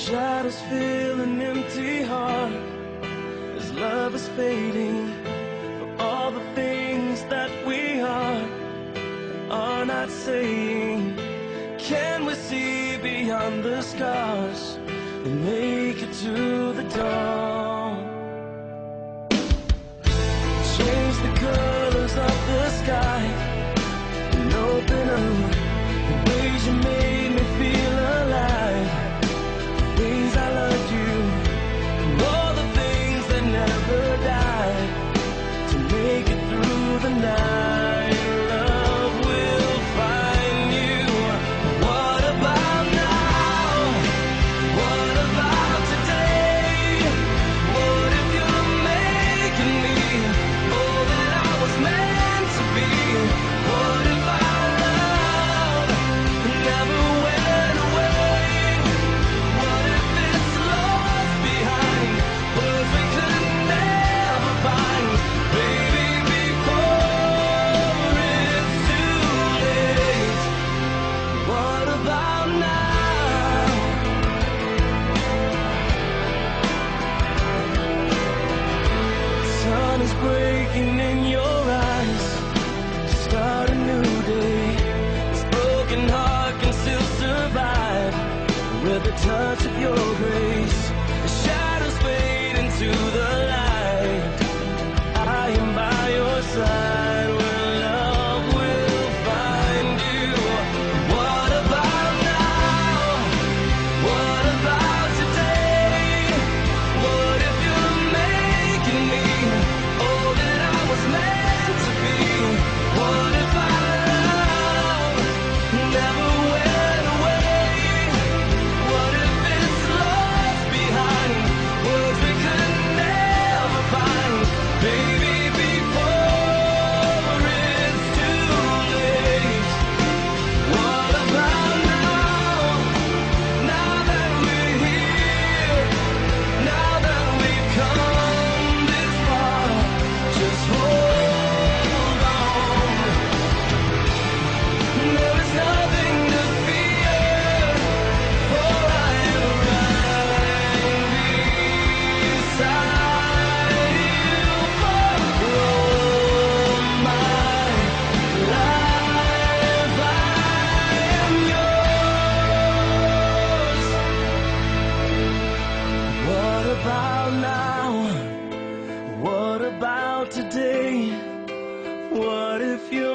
Shadows fill an empty heart as love is fading from all the things that we are not saying. Can we see beyond the scars and make it to the dawn? Change the colors of the sky and open up the ways you made me feel alive. The ways I loved you, and all the things that never died, to make it through the night. Love will find you. What about now? What about today? What if you're making me all that I was meant to be? What if our love never went away? What if it's lost behind words we could never find? Baby, before it's too late. What about now? Sun is breaking in your eyes to start a new day. This broken heart can still survive with the touch of your grace. The shadows fade into the light. I am by your side where love will find you. What about now? What about today? What if you're making me all that I was meant to be? What if our love never went away? What if it's lost behind words we could never find? Baby, before it's too late. What about now? Now that we're here, now that we've come this far, just hold on. There is nothing to fear, for I am right beside you for all my life. I am yours. What about now? What about today? What if you're